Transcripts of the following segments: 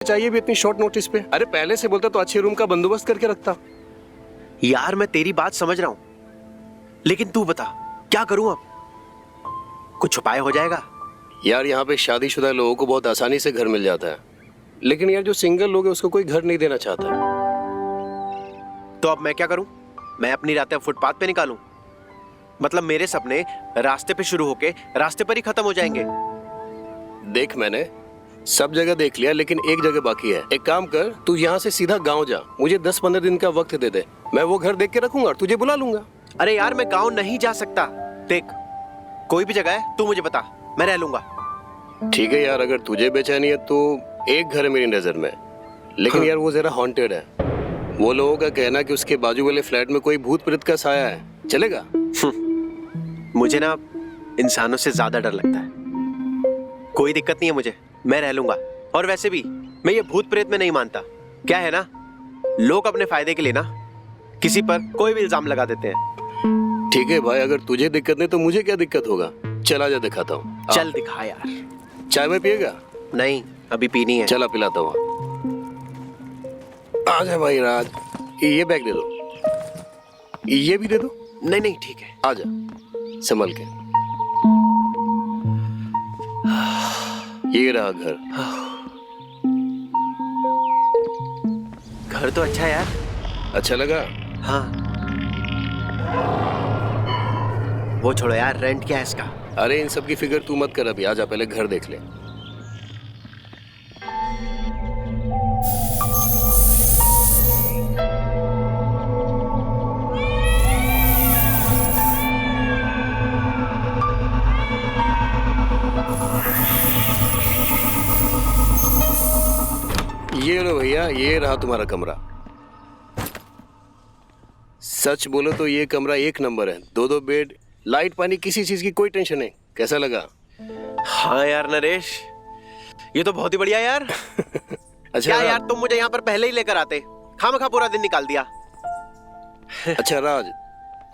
चाहिए भी इतनी शॉर्ट नोटिस पे? अरे पहले से बोलता तो अच्छे रूम का बंदोबस्त करके रखता। यार मैं तेरी बात समझ रहा हूं, लेकिन तू बता क्या करूं अब? कुछ उपाय हो जाएगा? यार यहाँ पे शादीशुदा लोगों को बहुत आसानी से घर मिल जाता है, लेकिन यार जो सिंगल लोग हैं उसको कोई घर नहीं देना चाहता है। तो अब मैं क्या करूं? मैं अपनी रातें फुटपाथ पे निकालूं? मतलब मेरे सपने रास्ते पे शुरू होके रास्ते पर ही खत्म हो जाएंगे? देख मैंने सब जगह देख लिया, लेकिन एक जगह बाकी है। एक काम कर, तू यहाँ से सीधा गांव जा, मुझे 10-15 दिन का वक्त दे दे, मैं वो घर देख के रखूंगा और तुझे बुला लूंगा। अरे यार मैं गांव नहीं जा सकता। देख कोई भी जगह है तू मुझे बता, मैं रह लूंगा। ठीक है यार, अगर तुझे बेचैनी है तो एक घर है मेरी नजर में, लेकिन यार वो जरा हॉन्टेड है। वो लोगों का कहना कि उसके बाजू वाले फ्लैट में कोई भूत प्रेत का साया है, चलेगा? मुझे ना इंसानों से ज्यादा डर लगता है। कोई दिक्कत नहीं है मुझे, मैं रह लूंगा। और वैसे भी मैं ये भूत प्रेत में नहीं मानता। क्या है ना, लोग अपने फायदे के लिए ना किसी पर कोई भी इल्जाम लगा देते हैं। ठीक है भाई, अगर तुझे दिक्कत नहीं तो मुझे क्या दिक्कत होगा? चला जा, दिखाता हूँ। चल दिखा यार। चाय में पिएगा? नहीं अभी पीनी है। चला पिलाता हूँ। आजा भाई राज, ये बैग दे दो, ये भी दे दो। नहीं नहीं ठीक है। आजा संभल के। ये रहा घर। घर तो अच्छा है यार। अच्छा लगा? हाँ वो छोड़ो यार, रेंट क्या है इसका? अरे इन सब की फिक्र तू मत कर, अभी आजा पहले घर देख ले। ये लो भैया, ये रहा तुम्हारा कमरा। सच बोलो तो ये कमरा एक नंबर है। 2-2 बेड, लाइट पानी, किसी चीज की कोई टेंशन नहीं। कैसा लगा? हाँ यार नरेश, ये तो बहुत ही बढ़िया यार। अच्छा क्या यार तुम मुझे यहाँ पर पहले ही लेकर आते, खामखा पूरा दिन निकाल दिया। अच्छा राज,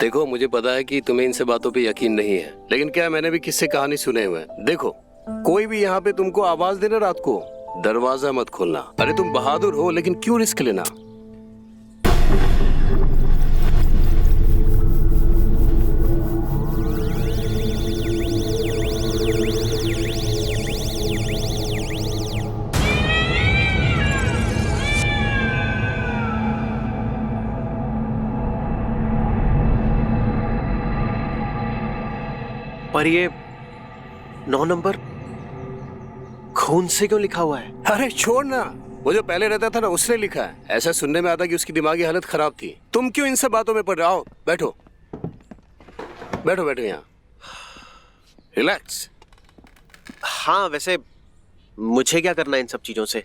देखो मुझे पता है कि तुम्हें इन सब बातों पे यकीन नहीं है, लेकिन क्या मैंने भी किससे कहानी सुने हुए हैं। देखो कोई भी यहाँ पे तुमको आवाज देना रात को, दरवाजा मत खोलना। अरे तुम बहादुर हो, लेकिन क्यों रिस्क लेना? पर ये 9 नंबर खून से क्यों लिखा हुआ है? अरे छोड़ ना, वो जो पहले रहता था ना उसने लिखा है। ऐसा सुनने में आता कि उसकी दिमागी हालत खराब थी। तुम क्यों इन सब बातों में पड़ रहे हो? बैठो बैठो बैठो यहाँ, रिलैक्स। हाँ वैसे मुझे क्या करना है इन सब चीजों से?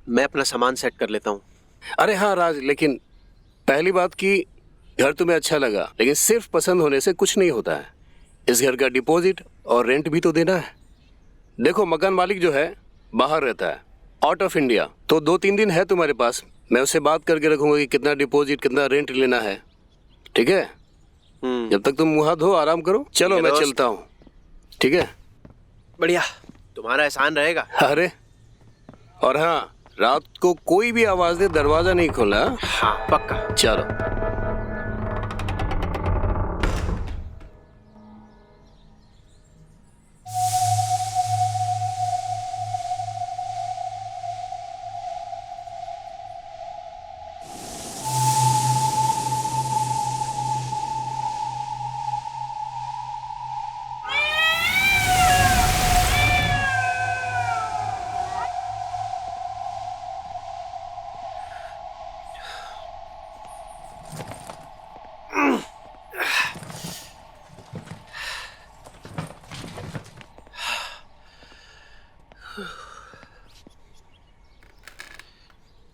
मैं अपना सामान सेट कर लेता हूँ। अरे हाँ राज, लेकिन पहली बात कि घर तुम्हें अच्छा लगा, लेकिन सिर्फ पसंद होने से कुछ नहीं होता है। इस घर का डिपॉजिट और रेंट भी तो देना है। देखो मकान मालिक जो है बाहर रहता है, आउट ऑफ इंडिया, तो 2-3 दिन है तुम्हारे पास। मैं उससे बात करके रखूंगा कि कितना डिपॉजिट कितना रेंट लेना है, ठीक है? जब तक तुम मुंह हाथ धो आराम करो। चलो मैं चलता हूँ, ठीक है? बढ़िया, तुम्हारा एहसान रहेगा। अरे और हाँ, रात को कोई भी आवाज दे दरवाजा नहीं खोलना। हाँ पक्का। चलो।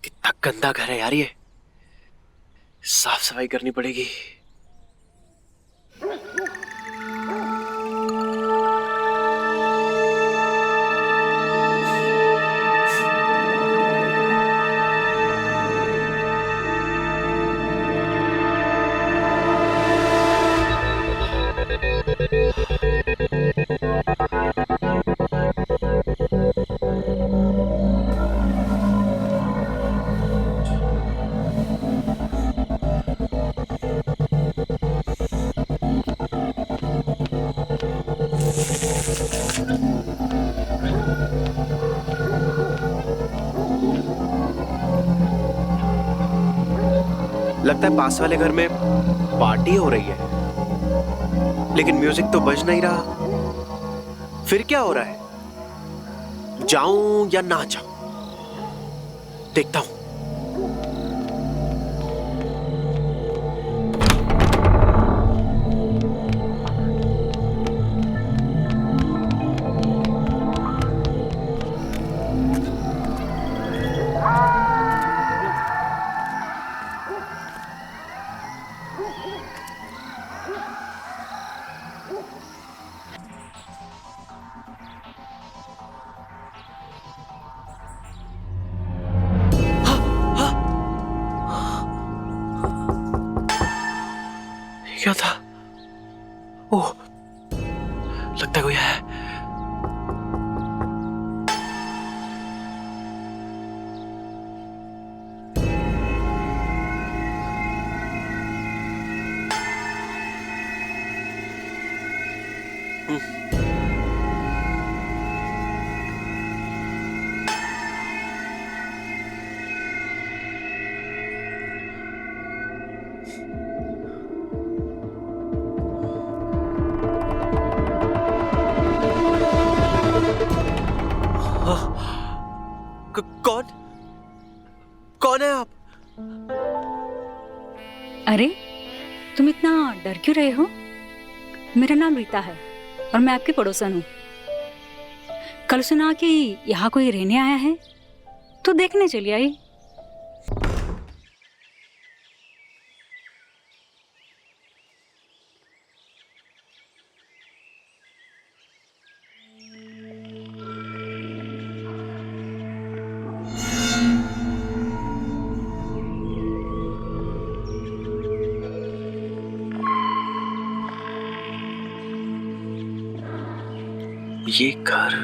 कितना गंदा घर है यार ये, साफ सफाई करनी पड़ेगी। लगता है पास वाले घर में पार्टी हो रही है, लेकिन म्यूजिक तो बज नहीं रहा। फिर क्या हो रहा है? जाऊं या ना जाऊं? देखता हूं। क्या था? ओह, लगता है कोई है। कौन कौन है आप? अरे, तुम इतना डर क्यों रहे हो? मेरा नाम रीता है और मैं आपकी पड़ोसन हूँ। कल सुना कि यहाँ कोई रहने आया है, तो देखने चली आई। ये घर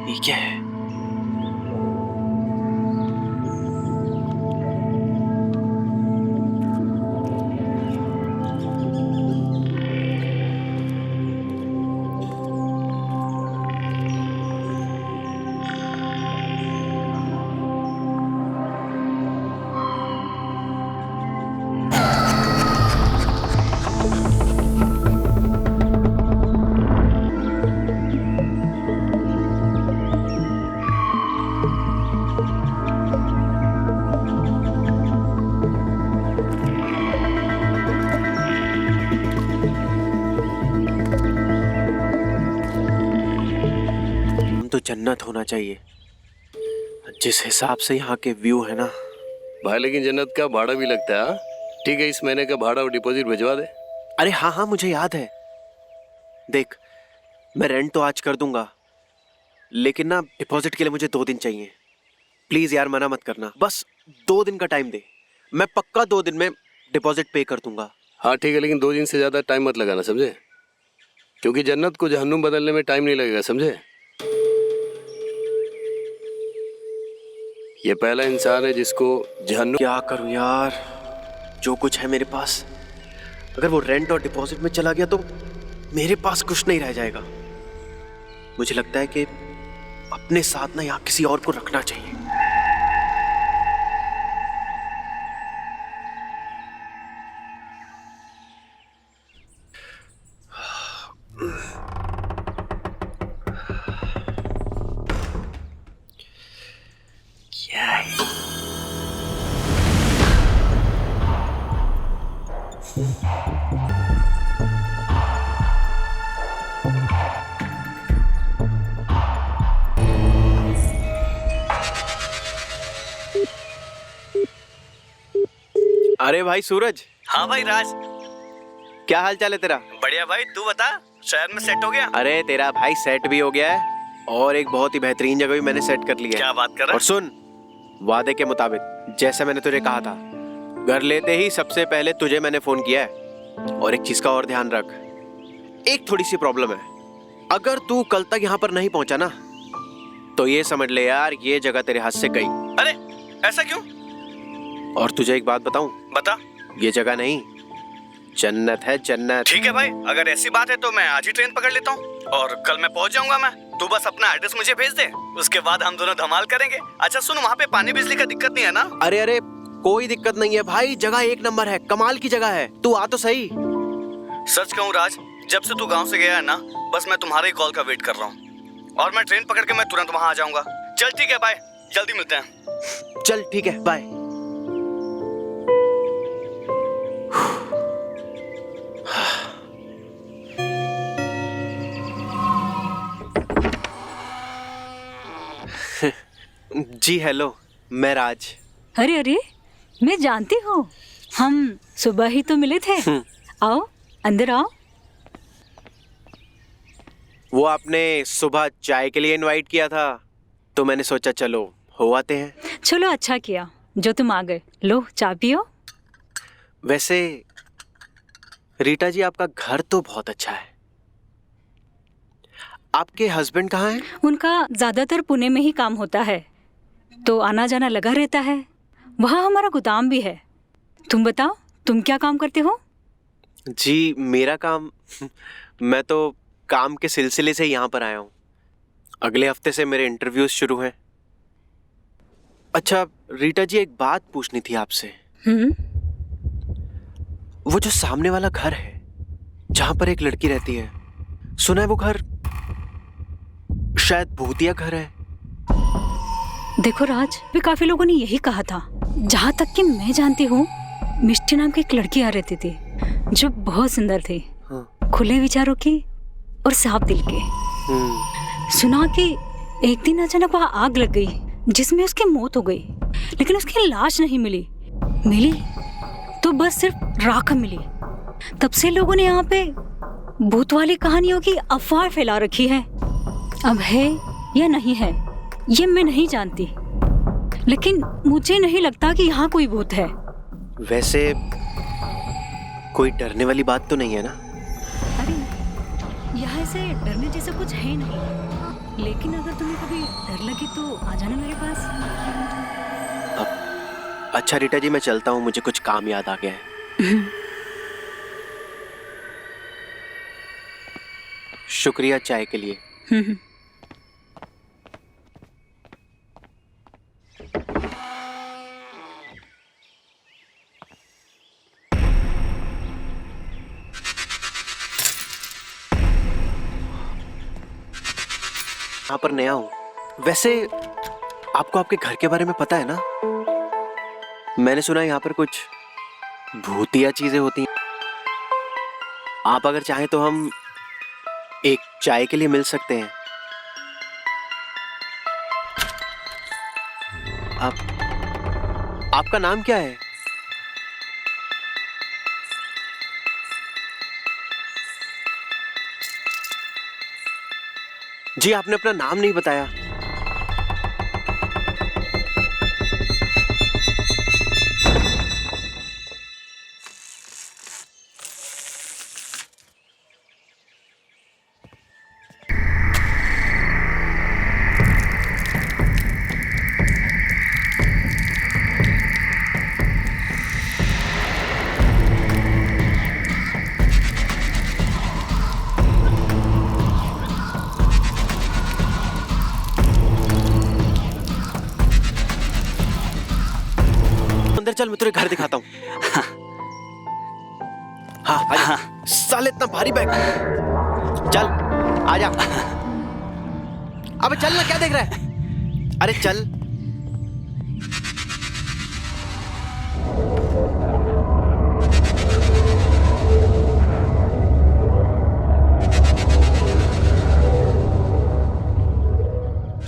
ये क्या है? तो जन्नत होना चाहिए, जिस हिसाब से यहाँ के व्यू है ना। भाई लेकिन जन्नत का भाड़ा भी लगता है। हाँ? ठीक है, इस महीने का भाड़ा और डिपॉजिट भिजवा दे। अरे हाँ हाँ, मुझे याद है। देख, मैं रेंट तो आज कर दूंगा, लेकिन ना डिपॉजिट के लिए मुझे 2 दिन चाहिए। प्लीज यार, मना मत करना, बस 2 दिन का टाइम दे। मैं पक्का 2 दिन में डिपॉजिट पे कर दूंगा। हाँ ठीक है, लेकिन 2 दिन से ज़्यादा टाइम मत लगाना, समझे? क्योंकि जन्नत को जहन्नुम बदलने में टाइम नहीं लगेगा, समझे? ये पहला इंसान है जिसको जहन्नुम। क्या करूं यार, जो कुछ है मेरे पास, अगर वो रेंट और डिपॉजिट में चला गया तो मेरे पास कुछ नहीं रह जाएगा। मुझे लगता है कि अपने साथ ना यहाँ किसी और को रखना चाहिए। क्या है? अरे भाई सूरज। हाँ भाई राज। क्या हाल चाल है तेरा? बढ़िया भाई, तू बता, शहर में सेट हो गया? अरे तेरा भाई सेट भी हो गया है और एक बहुत ही बेहतरीन जगह भी मैंने सेट कर ली है। क्या बात कर रहा और सुन, वादे के मुताबिक जैसे मैंने तुझे कहा था, घर लेते ही सबसे पहले तुझे मैंने फोन किया है। और एक चीज का और ध्यान रख, एक थोड़ी सी प्रॉब्लम है। अगर तू कल तक यहाँ पर नहीं पहुंचा ना, तो ये समझ ले यार, ये जगह तेरे हाथ से गई। अरे ऐसा क्यों? और तुझे एक बात बताऊं, बता। ये जगह नहीं, जन्नत है, जन्नत। ठीक है भाई, अगर ऐसी बात है तो मैं आज ही ट्रेन पकड़ लेता हूँ और कल मैं पहुँच जाऊंगा। मैं तू बस अपना एड्रेस मुझे भेज दे, उसके बाद हम दोनों धमाल करेंगे। अच्छा सुन, वहाँ पे पानी बिजली का दिक्कत नहीं है ना? अरे अरे कोई दिक्कत नहीं है भाई, जगह एक नंबर है, कमाल की जगह है, तू आ तो सही। सच कहूँ राज, जब से तू गाँव से गया है ना, बस मैं तुम्हारे ही कॉल का वेट कर रहा हूँ और मैं ट्रेन पकड़ के मैं तुरंत वहाँ आ जाऊंगा। चल ठीक है, बाय, जल्दी मिलते हैं। चल ठीक है, बाय। जी हेलो, मैं राज। अरे अरे, मैं जानती हूँ, हम सुबह ही तो मिले थे। आओ अंदर आओ। वो आपने सुबह चाय के लिए इनवाइट किया था, तो मैंने सोचा चलो हो आते हैं। चलो अच्छा किया जो तुम आ गए। लो चाय पियो। वैसे रीटा जी, आपका घर तो बहुत अच्छा है। आपके हस्बैंड कहाँ हैं? उनका ज्यादातर पुणे में ही काम होता है, तो आना जाना लगा रहता है। वहाँ हमारा गोदाम भी है। तुम बताओ, तुम क्या काम करते हो? जी मेरा काम, मैं तो काम के सिलसिले से यहाँ पर आया हूँ। अगले हफ्ते से मेरे इंटरव्यूज शुरू हैं। अच्छा रीटा जी, एक बात पूछनी थी आपसे। वो जो सामने वाला घर है जहां पर एक लड़की रहती है, सुना है वो घर शायद भूतिया घर है। देखो राज, भी काफी लोगों ने यही कहा था। जहाँ तक कि मैं जानती हूँ, मिष्टी नाम की एक लड़की आ रहती थी जो बहुत सुंदर थी। हाँ। खुले विचारों की और साफ दिल के। सुना कि एक दिन अचानक वहाँ आग लग गई जिसमें उसकी मौत हो गई, लेकिन उसकी लाश नहीं मिली। मिली तो बस सिर्फ राख मिली। तब से लोगों ने यहाँ पे भूत वाली कहानियों की अफवाह फैला रखी है। अब है या नहीं है ये मैं नहीं जानती, लेकिन मुझे नहीं लगता कि यहाँ कोई भूत है। वैसे कोई डरने वाली बात तो नहीं है ना? अरे यहाँ से डरने जैसा कुछ है नहीं, लेकिन अगर तुम्हें कभी डर लगे तो आ जाना मेरे पास। अच्छा रीटा जी, मैं चलता हूँ, मुझे कुछ काम याद आ गया है। शुक्रिया चाय के लिए। यहाँ पर नया हूँ। वैसे आपको आपके घर के बारे में पता है ना? मैंने सुना है यहाँ पर कुछ भूतिया चीजें होती हैं। आप अगर चाहें तो हम एक चाय के लिए मिल सकते हैं। आपका नाम क्या है? जी आपने अपना नाम नहीं बताया। अंदर चल, मैं तुझे घर दिखाता हूँ। हाँ आजा। साले इतना भारी बैग, चल आजा। अबे चल ना, क्या देख रहा है? अरे चल।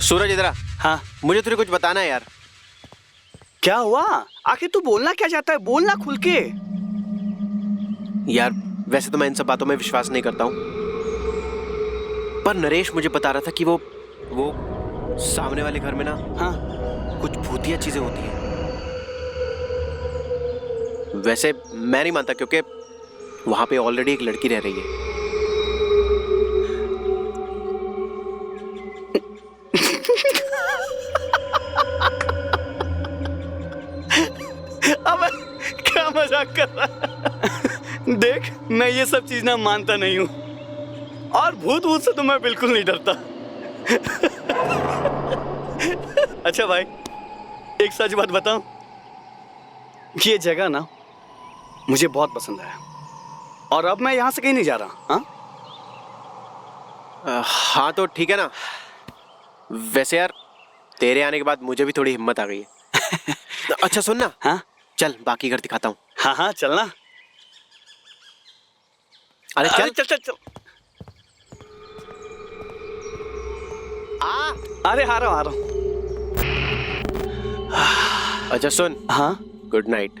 सूरज इधर आ। हाँ मुझे तुझे कुछ बताना है यार। क्या हुआ? आखिर तू बोलना क्या चाहता है? बोलना खुल के। यार वैसे तो मैं इन सब बातों में विश्वास नहीं करता हूँ, पर नरेश मुझे बता रहा था कि वो सामने वाले घर में ना, हाँ, कुछ भूतिया चीजें होती हैं। वैसे मैं नहीं मानता, क्योंकि वहां पे ऑलरेडी एक लड़की रह रही है। अब क्या मजाक कर रहा है? देख, मैं ये सब चीज ना मानता नहीं हूँ, और भूत से तो मैं बिल्कुल नहीं डरता। अच्छा भाई, एक सच बात बताऊं, ये जगह ना मुझे बहुत पसंद है, और अब मैं यहाँ से कहीं नहीं जा रहा। हाँ हाँ तो ठीक है ना। वैसे यार, तेरे आने के बाद मुझे भी थोड़ी हिम्मत आ गई है। अच्छा सुन ना, हाँ चल बाकी घर दिखाता हूँ। हाँ हाँ, चलना। अरे चल चल चल चल। अरे आ रहा हूँ। अच्छा सुन, हाँ गुड नाइट।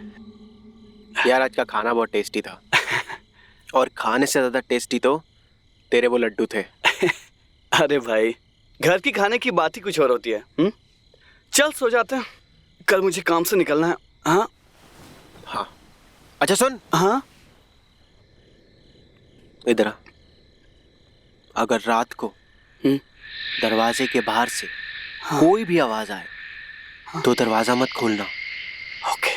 यार आज का खाना बहुत टेस्टी था, और खाने से ज्यादा टेस्टी तो तेरे वो लड्डू थे। अरे भाई, घर की खाने की बात ही कुछ और होती है। चल सो जाते हैं, कल मुझे काम से निकलना है। हाँ हाँ अच्छा सुन, हाँ, इधर आ। अगर रात को दरवाजे के बाहर से कोई भी आवाज आए तो दरवाजा मत खोलना। ओके।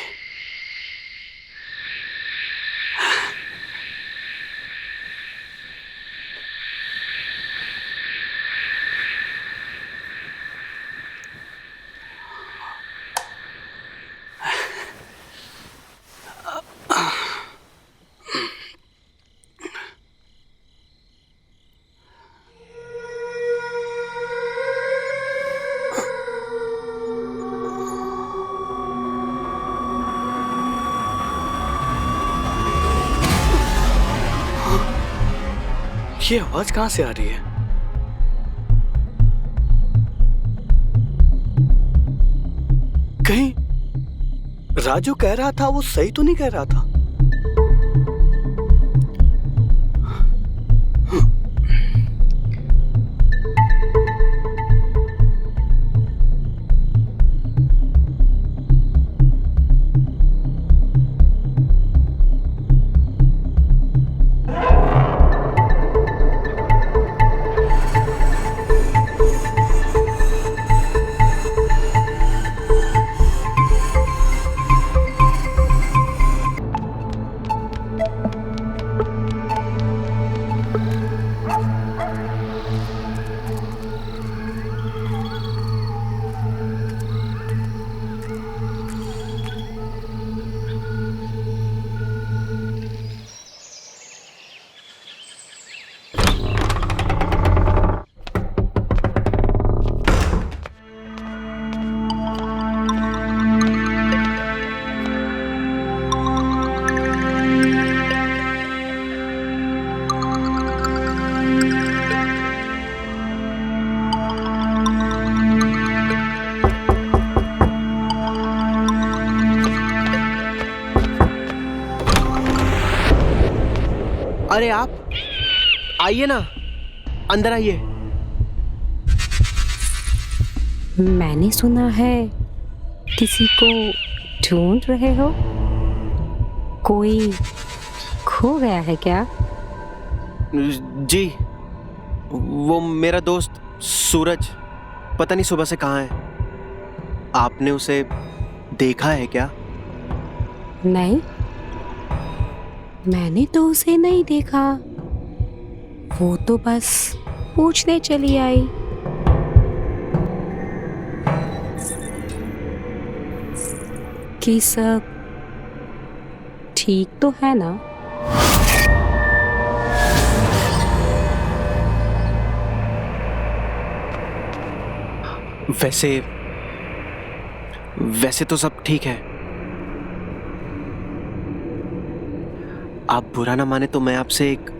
ये आवाज कहाँ से आ रही है? कहीं राजू कह रहा था वो सही तो नहीं कह रहा था? अरे आप आइए ना, अंदर आइए। मैंने सुना है किसी को ढूंढ रहे हो। कोई खो गया है क्या? जी, वो मेरा दोस्त सूरज पता नहीं सुबह से कहाँ है। आपने उसे देखा है क्या? नहीं, मैंने तो उसे नहीं देखा। वो तो बस पूछने चली आई। कि सब ठीक तो है ना? वैसे तो सब ठीक है। आप बुरा ना माने तो मैं आपसे एक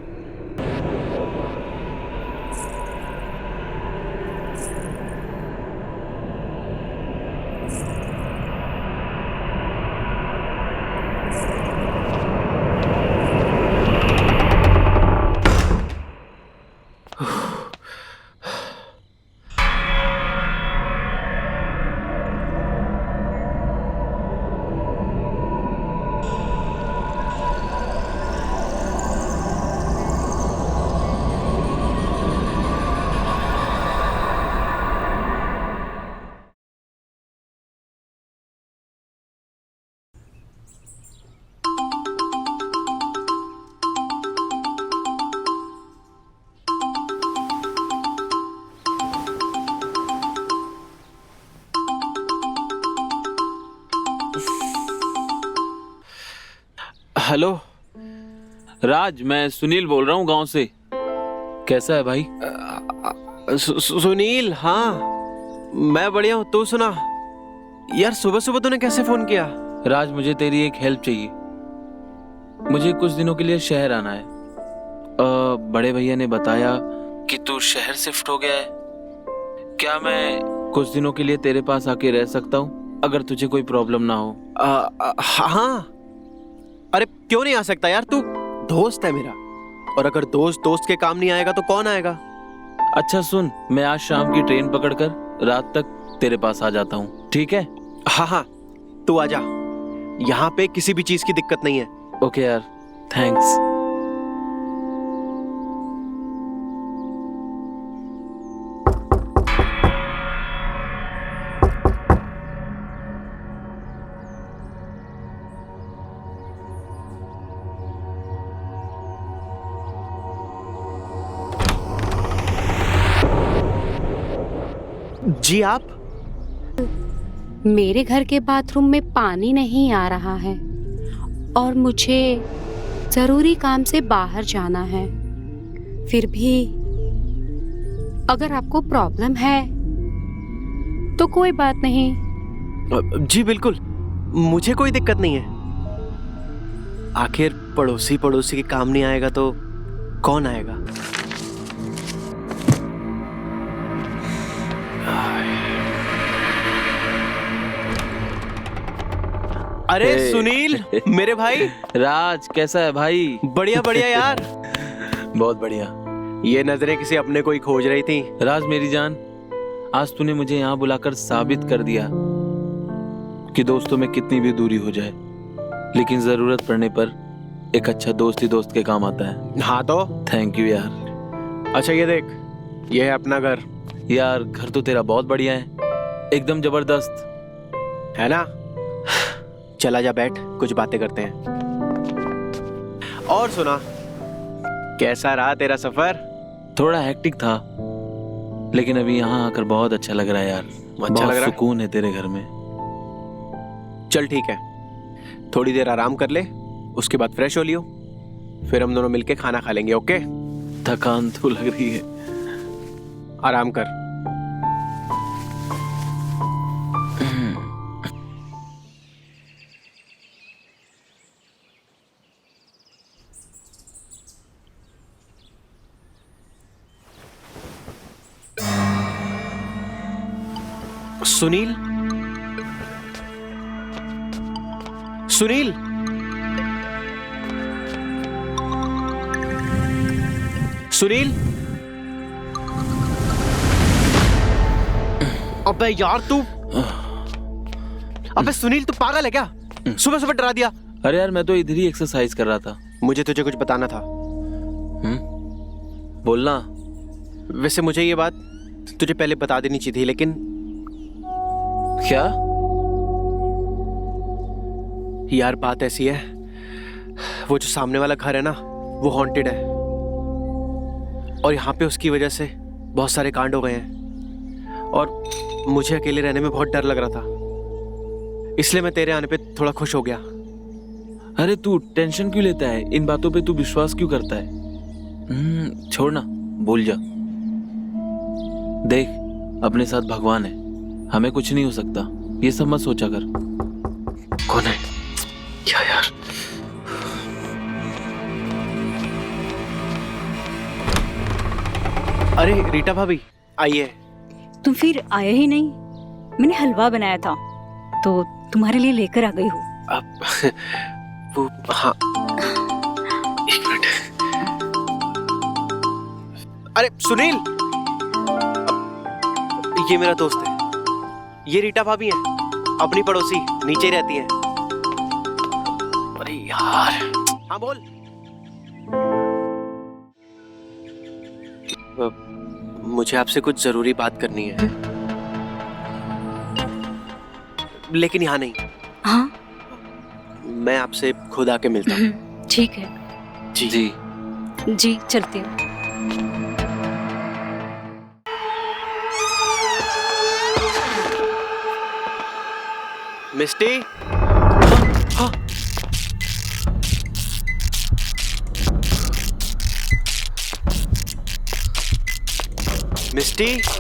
हेलो राज, मैं सुनील बोल रहा हूँ गांव से। कैसा है भाई? सुनील, हाँ मैं बढ़िया हूँ। तू सुना यार, सुबह सुबह तूने कैसे फोन किया? राज, मुझे तेरी एक हेल्प चाहिए। मुझे कुछ दिनों के लिए शहर आना है। बड़े भैया ने बताया कि तू शहर शिफ्ट हो गया है। क्या मैं कुछ दिनों के लिए तेरे पास आके रह सकता हूँ, अगर तुझे कोई प्रॉब्लम ना हो? हाँ, अरे क्यों नहीं आ सकता यार, तू दोस्त है मेरा, और अगर दोस्त दोस्त के काम नहीं आएगा तो कौन आएगा? अच्छा सुन, मैं आज शाम की ट्रेन पकड़कर रात तक तेरे पास आ जाता हूँ, ठीक है? हाँ हाँ, तू आजा, यहाँ पे किसी भी चीज की दिक्कत नहीं है। ओके यार, थैंक्स। जी आप? मेरे घर के बाथरूम में पानी नहीं आ रहा है और मुझे जरूरी काम से बाहर जाना है। फिर भी अगर आपको प्रॉब्लम है तो कोई बात नहीं। जी बिल्कुल, मुझे कोई दिक्कत नहीं है। आखिर पड़ोसी पड़ोसी के काम नहीं आएगा तो कौन आएगा? अरे सुनील, मेरे भाई। राज, कैसा है भाई? बढ़िया बढ़िया यार। बहुत बढ़िया। ये नजरें किसी अपने को ही खोज रही थी। राज मेरी जान, आज तूने मुझे यहाँ बुलाकर साबित कर दिया कि दोस्तों में कितनी भी दूरी हो जाए, लेकिन जरूरत पड़ने पर एक अच्छा दोस्त ही दोस्त के काम आता है। हाँ तो थैंक यू यार। अच्छा ये देख, ये है अपना घर। यार घर तो तेरा बहुत बढ़िया है, एकदम जबरदस्त है ना? चला जा, बैठ, कुछ बातें करते हैं। और सुना, कैसा रहा तेरा सफर? थोड़ा हेक्टिक था, लेकिन अभी यहाँ आकर बहुत अच्छा लग रहा है यार। अच्छा बहुत लग रहा है? सुकून है तेरे घर में। चल ठीक है, थोड़ी देर आराम कर ले, उसके बाद फ्रेश हो लियो, फिर हम दोनों मिलके खाना खा लेंगे। ओके? थकान तो लग रही है। आराम कर। सुनील, सुनील, सुनील, अबे यार तू, अबे सुनील तू पागल है क्या? सुबह सुबह डरा दिया। अरे यार मैं तो इधर ही एक्सरसाइज कर रहा था। मुझे तुझे कुछ बताना था। बोलना। वैसे मुझे ये बात तुझे पहले बता देनी चाहिए थी, लेकिन क्या? यार बात ऐसी है, वो जो सामने वाला घर है ना, वो हॉन्टेड है, और यहाँ पे उसकी वजह से बहुत सारे कांड हो गए हैं, और मुझे अकेले रहने में बहुत डर लग रहा था, इसलिए मैं तेरे आने पे थोड़ा खुश हो गया। अरे तू टेंशन क्यों लेता है? इन बातों पे तू विश्वास क्यों करता है? छोड़ ना, भूल जा। देख, अपने साथ भगवान है, हमें कुछ नहीं हो सकता, ये सब मत सोचा कर। कौन है? क्या यार? अरे रीटा भाभी, आइए। तुम फिर आए ही नहीं। मैंने हलवा बनाया था तो तुम्हारे लिए लेकर आ गई हूँ। अब वो, हाँ, एक मिनट। अरे सुनील, ये मेरा दोस्त है, ये रीटा भाभी है, अपनी पड़ोसी, नीचे ही रहती है। अरे यार, हाँ बोल। मुझे आपसे कुछ जरूरी बात करनी है, लेकिन यहाँ नहीं। हाँ मैं आपसे खुद आके मिलता हूँ। ठीक है। जी जी जी चलती हूँ। मिस्टी, मिष्टी,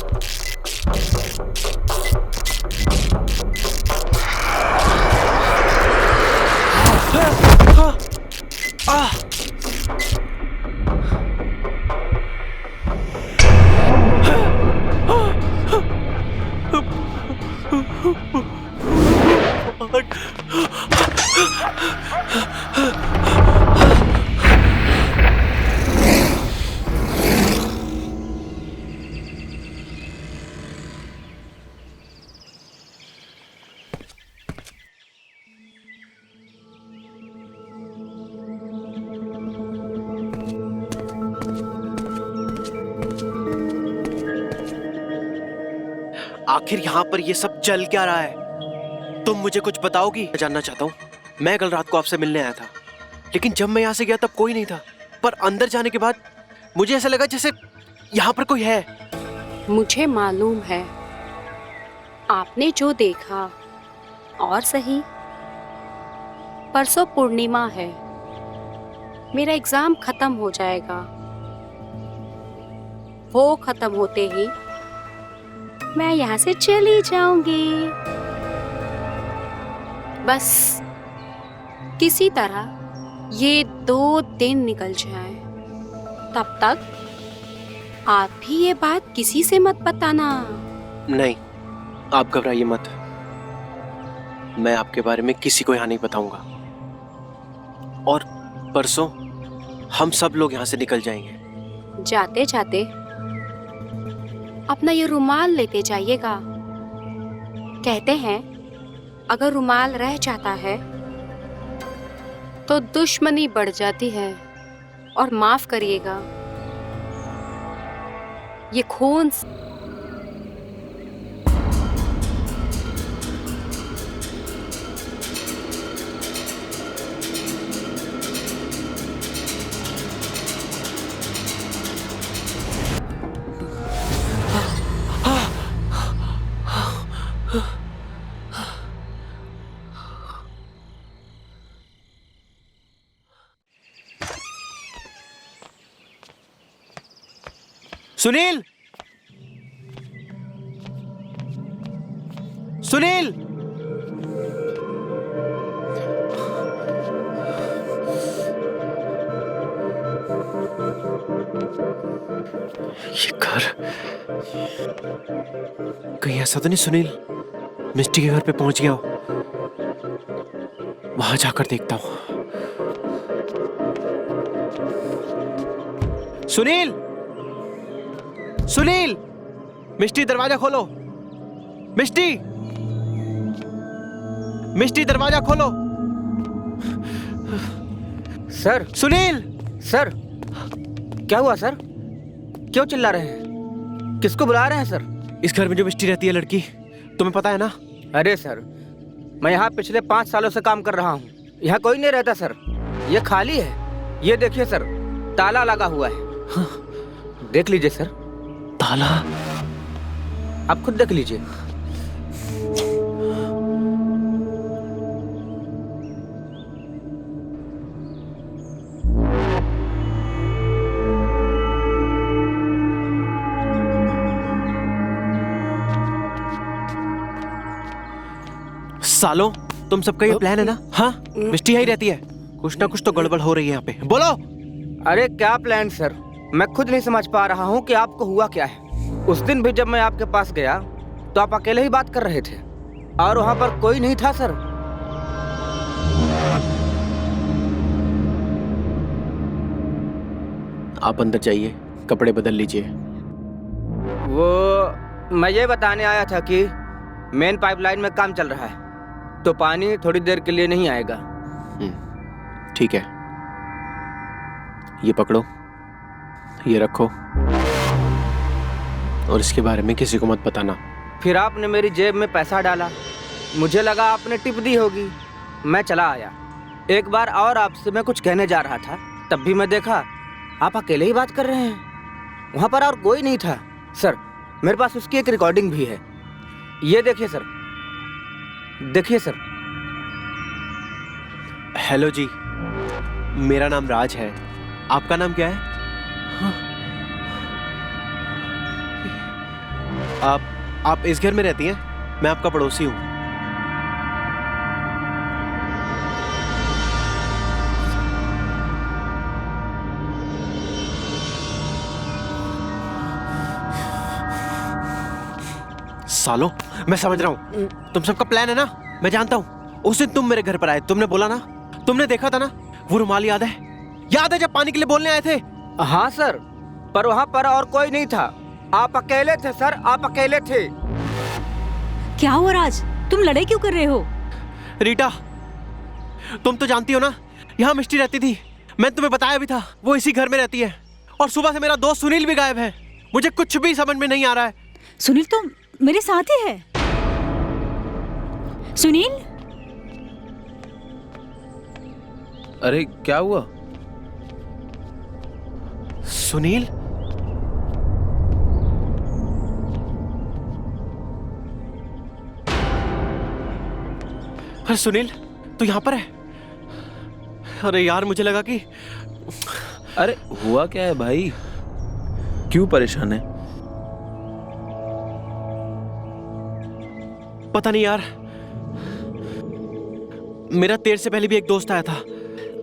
आखिर यहाँ पर ये सब चल क्या रहा है? तुम मुझे कुछ बताओगी? मैं जानना चाहता हूँ। मैं कल रात को आपसे मिलने आया था, लेकिन जब मैं यहाँ से गया तब कोई नहीं था, पर अंदर जाने के बाद मुझे ऐसा लगा जैसे यहाँ पर कोई है। मुझे मालूम है आपने जो देखा, और सही परसों पूर्णिमा है, मेरा एग्जाम खत्म हो जाएगा। वो खत्म होते ही मैं यहाँ से चली जाऊंगी। बस किसी तरह ये 2 दिन निकल जाए, तब तक आप भी ये बात किसी से मत बताना। नहीं, आप घबराइए मत, मैं आपके बारे में किसी को यहाँ नहीं बताऊंगा। और परसों हम सब लोग यहाँ से निकल जाएंगे। जाते जाते अपना ये रुमाल लेते जाइएगा। कहते हैं अगर रुमाल रह जाता है तो दुश्मनी बढ़ जाती है। और माफ करिएगा, ये खून सुनील, सुनील, ये घर कहीं ऐसा तो नहीं सुनील मिष्टी के घर पे पहुंच गया हो? वहां जाकर देखता हूं। सुनील, सुनील, मिष्टी दरवाजा खोलो। मिष्टी, मिष्टी दरवाजा खोलो। सर, सुनील, सर, क्या हुआ सर? क्यों चिल्ला रहे हैं? किसको बुला रहे हैं सर? इस घर में जो मिष्टी रहती है लड़की, तुम्हें पता है ना? अरे सर, मैं यहाँ पिछले 5 सालों से काम कर रहा हूँ। यहाँ कोई नहीं रहता सर, ये खाली है। ये देखिए सर, ताला लगा हुआ है। हाँ, देख लीजिए सर। ताला? आप खुद देख लीजिए। सालों, तुम सबका ये प्लान है ना? हाँ, मिष्टी यही रहती है। कुछ ना कुछ तो गड़बड़ हो रही है यहाँ पे। बोलो। अरे क्या प्लान सर, मैं खुद नहीं समझ पा रहा हूँ कि आपको हुआ क्या है। उस दिन भी जब मैं आपके पास गया तो आप अकेले ही बात कर रहे थे और वहाँ पर कोई नहीं था सर। आप अंदर जाइए, कपड़े बदल लीजिए। वो मैं ये बताने आया था कि मेन पाइपलाइन में काम चल रहा है, तो पानी थोड़ी देर के लिए नहीं आएगा। ठीक है, ये पकड़ो, ये रखो, और इसके बारे में किसी को मत बताना। फिर आपने मेरी जेब में पैसा डाला, मुझे लगा आपने टिप दी होगी, मैं चला आया। एक बार और आपसे मैं कुछ कहने जा रहा था, तब भी मैं देखा आप अकेले ही बात कर रहे हैं। वहाँ पर और कोई नहीं था सर। मेरे पास उसकी एक रिकॉर्डिंग भी है, ये देखिए सर, देखिए सर। हेलो जी, मेरा नाम राज है, आपका नाम क्या है? हाँ। आप इस घर में रहती हैं? मैं आपका पड़ोसी हूँ। सालो, मैं समझ रहा हूँ तुम सबका प्लान है ना, मैं जानता हूँ। उस दिन तुम मेरे घर पर आए, तुमने बोला ना, तुमने देखा था ना वो रुमाल, याद है? याद है जब पानी के लिए बोलने आए थे? हाँ सर, पर वहाँ पर और कोई नहीं था। आप अकेले थे सर, आप अकेले थे। क्या हुआ राज, तुम लड़ाई क्यों कर रहे हो? रीटा, तुम तो जानती हो ना यहाँ मिष्टी रहती थी, मैं तुम्हें बताया भी था, वो इसी घर में रहती है। और सुबह से मेरा दोस्त सुनील भी गायब है, मुझे कुछ भी समझ में नहीं आ रहा है। सुनील तो मेरे साथ ही है। सुनील, अरे क्या हुआ? सुनील? अरे सुनील, तू यहाँ पर है? अरे यार, मुझे लगा कि... अरे हुआ क्या है भाई, क्यों परेशान है? पता नहीं यार, मेरा देर से पहले भी एक दोस्त आया था,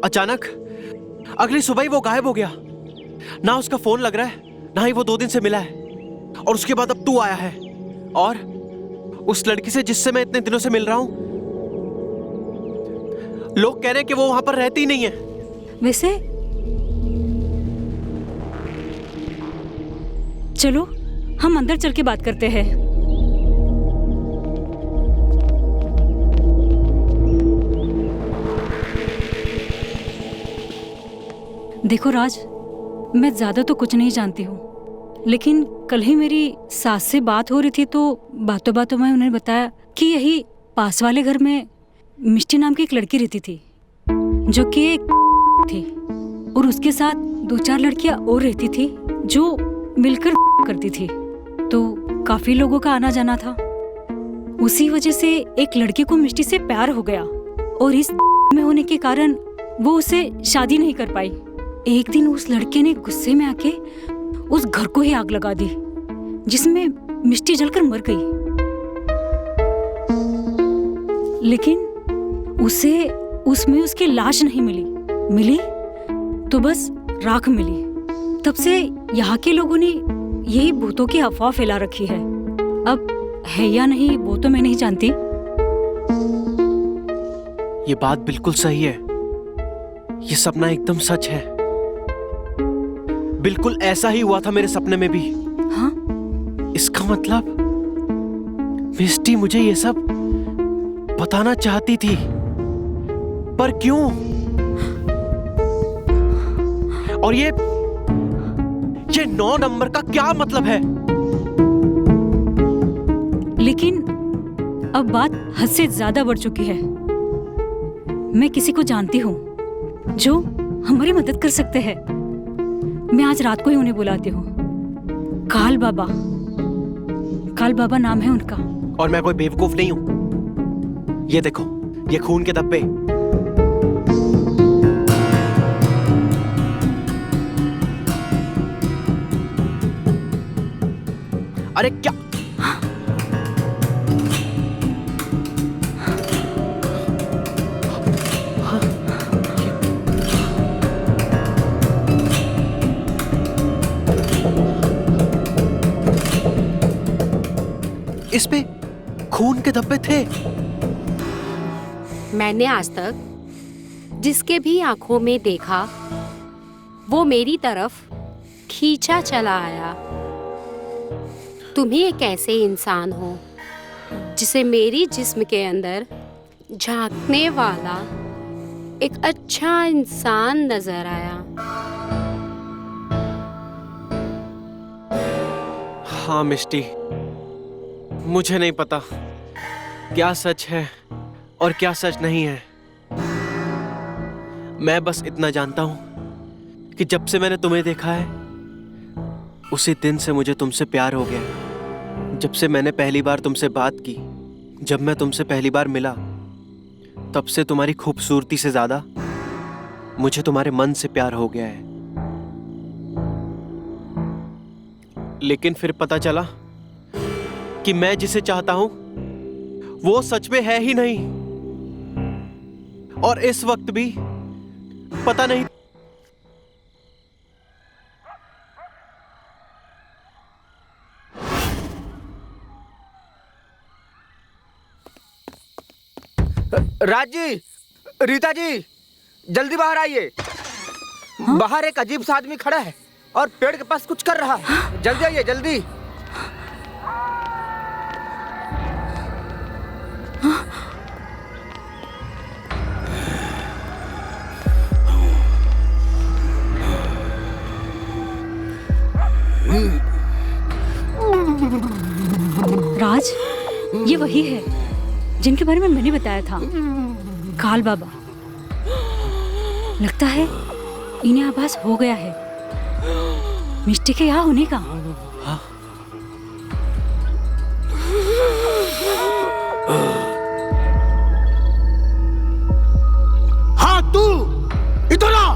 अचानक अगली सुबह ही वो गायब हो गया। ना उसका फोन लग रहा है, ना ही वो 2 दिन से मिला है। और उसके बाद अब तू आया है, और उस लड़की से जिससे मैं इतने दिनों से मिल रहा हूं, लोग कह रहे हैं कि वो वहां पर रहती ही नहीं है। वैसे चलो हम अंदर चल के बात करते हैं। देखो राज, मैं ज्यादा तो कुछ नहीं जानती हूँ, लेकिन कल ही मेरी सास से बात हो रही थी तो बातों बातों में उन्होंने बताया कि यही पास वाले घर में मिष्टी नाम की एक लड़की रहती थी, जो कि एक थी, और उसके साथ 2-4 लड़कियां और रहती थी जो मिलकर करती थी। तो काफी लोगों का आना जाना था। उसी वजह से एक लड़के को मिष्टी से प्यार हो गया, और इस में होने के कारण वो उसे शादी नहीं कर पाई। एक दिन उस लड़के ने गुस्से में आके उस घर को ही आग लगा दी, जिसमें मिष्टी जलकर मर गई। लेकिन उसे उसमें उसकी लाश नहीं मिली तो बस राख मिली। तब से यहाँ के लोगों ने यही भूतों की अफवाह फैला रखी है। अब है या नहीं वो तो मैं नहीं जानती। ये बात बिल्कुल सही है, ये सपना एकदम सच है। बिल्कुल ऐसा ही हुआ था मेरे सपने में भी। हाँ? इसका मतलब मिष्टी मुझे ये सब बताना चाहती थी, पर क्यों? और ये 9 नंबर का क्या मतलब है? लेकिन अब बात हद से ज्यादा बढ़ चुकी है। मैं किसी को जानती हूँ जो हमारी मदद कर सकते हैं। मैं आज रात को ही उन्हें बुलाती हूँ। काल बाबा नाम है उनका। और मैं कोई बेवकूफ नहीं हूं। ये देखो, ये खून के धब्बे। अरे क्या? इस पे खून के धब्बे थे। मैंने आज तक जिसके भी आंखों में देखा, वो मेरी तरफ खींचा चला आया। तुम ही एक ऐसे इंसान हो जिसे मेरी जिस्म के अंदर झांकने वाला एक अच्छा इंसान नजर आया। हाँ मिष्टी, मुझे नहीं पता क्या सच है और क्या सच नहीं है। मैं बस इतना जानता हूं कि जब से मैंने तुम्हें देखा है, उसी दिन से मुझे तुमसे प्यार हो गया। जब से मैंने पहली बार तुमसे बात की, जब मैं तुमसे पहली बार मिला, तब से तुम्हारी खूबसूरती से ज्यादा मुझे तुम्हारे मन से प्यार हो गया है। लेकिन फिर पता चला कि मैं जिसे चाहता हूं वो सच में है ही नहीं, और इस वक्त भी पता नहीं। राज जी, रीता जी, जल्दी बाहर आइए। बाहर एक अजीब सा आदमी खड़ा है और पेड़ के पास कुछ कर रहा है। जल्दी आइए, जल्दी। राज, ये वही है जिनके बारे में मैंने बताया था, काल बाबा। लगता है इन्हें आभास हो गया है मिष्टी के यहाँ होने का। हाँ, तू इधर आ।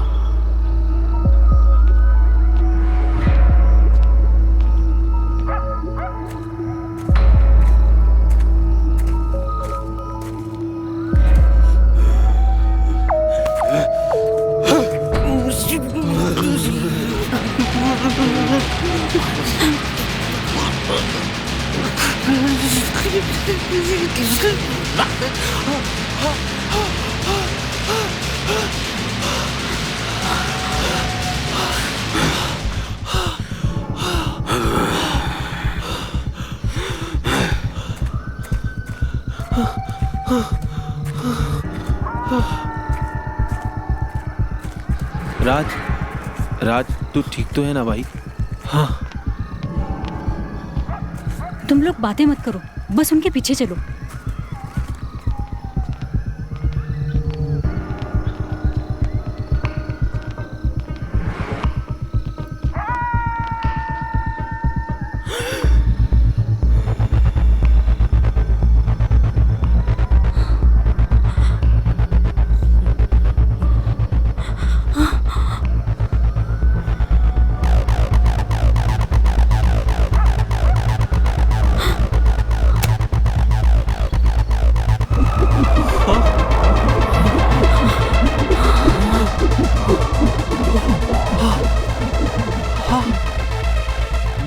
राज, तू ठीक तो है ना भाई? हाँ। तुम लोग बातें मत करो, बस उनके पीछे चलो।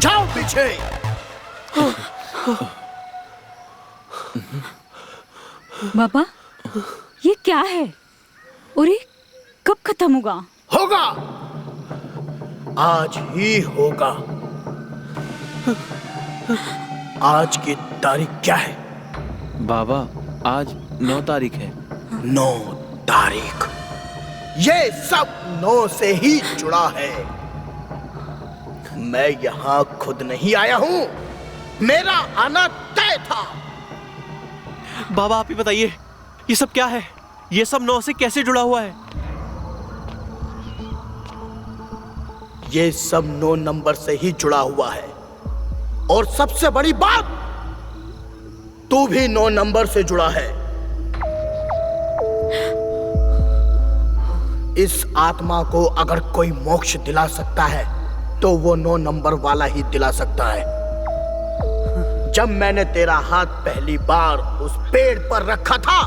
जाओ पीछे। बाबा, ये क्या है और ये कब खत्म होगा? होगा, आज ही होगा। आज की तारीख क्या है? बाबा, आज 9 तारीख है। 9 तारीख। ये सब 9 से ही जुड़ा है। मैं यहाँ खुद नहीं आया हूँ, मेरा आना तय था। बाबा आप ही बताइए, ये सब क्या है? ये सब 9 से कैसे जुड़ा हुआ है? ये सब 9 नंबर से ही जुड़ा हुआ है, और सबसे बड़ी बात, तू भी 9 नंबर से जुड़ा है। इस आत्मा को अगर कोई मोक्ष दिला सकता है तो वो 9 नंबर वाला ही दिला सकता है। जब मैंने तेरा हाथ पहली बार उस पेड़ पर रखा था,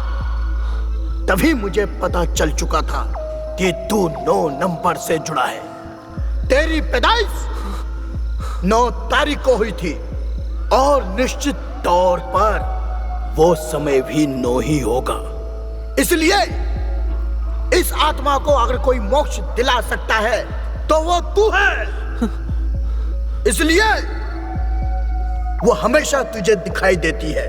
तभी मुझे पता चल चुका था कि तू 9 नंबर से जुड़ा है। तेरी पैदाइश 9 तारीख को हुई थी, और निश्चित तौर पर वो समय भी 9 ही होगा। इसलिए इस आत्मा को अगर कोई मोक्ष दिला सकता है तो वो तू है। इसलिए वो हमेशा तुझे दिखाई देती है,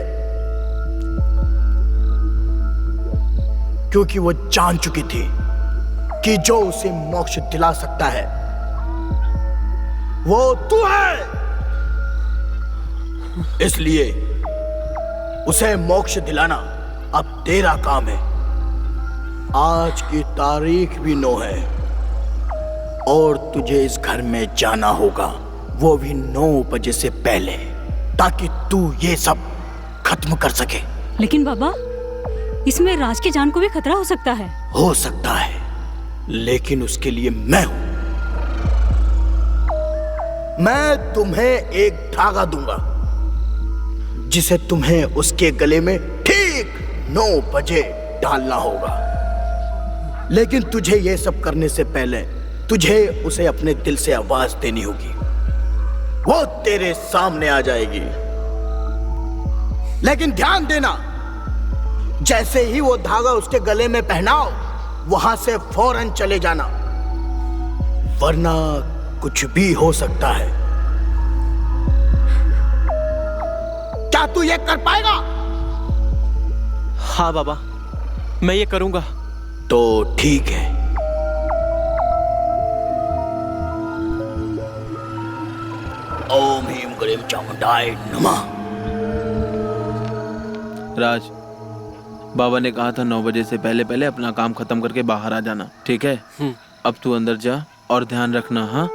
क्योंकि वो जान चुकी थी कि जो उसे मोक्ष दिला सकता है वो तू है। इसलिए उसे मोक्ष दिलाना अब तेरा काम है। आज की तारीख भी 9 है, और तुझे इस घर में जाना होगा, वो भी 9 बजे से पहले, ताकि तू ये सब खत्म कर सके। लेकिन बाबा, इसमें राज की जान को भी खतरा हो सकता है। हो सकता है, लेकिन उसके लिए मैं हूं। मैं तुम्हें एक धागा दूंगा जिसे तुम्हें उसके गले में ठीक 9 बजे डालना होगा। लेकिन तुझे ये सब करने से पहले तुझे उसे अपने दिल से आवाज देनी होगी। वो तेरे सामने आ जाएगी। लेकिन ध्यान देना, जैसे ही वो धागा उसके गले में पहनाओ, वहां से फौरन चले जाना, वरना कुछ भी हो सकता है। क्या तू ये कर पाएगा? हाँ बाबा, मैं ये करूंगा। तो ठीक है। ओम ह्रीं क्लीं चामुंडाय नमः। राज, बाबा ने कहा था 9 बजे से पहले पहले अपना काम खत्म करके बाहर आ जाना, ठीक है? अब तू अंदर जा और ध्यान रखना। हाँ,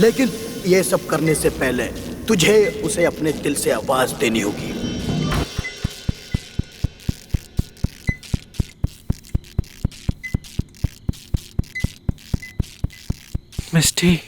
लेकिन ये सब करने से पहले तुझे उसे अपने दिल से आवाज देनी होगी। मिस्टी,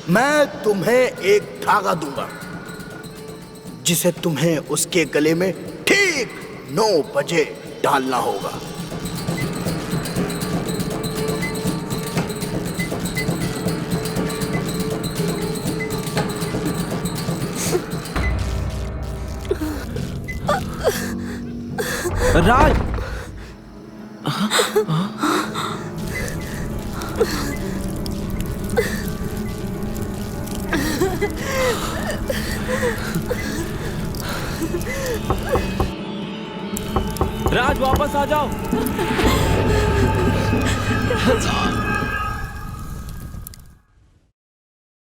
मैं तुम्हें एक धागा दूंगा जिसे तुम्हें उसके गले में ठीक 9 बजे डालना होगा। राज, राज वापस आ जाओ।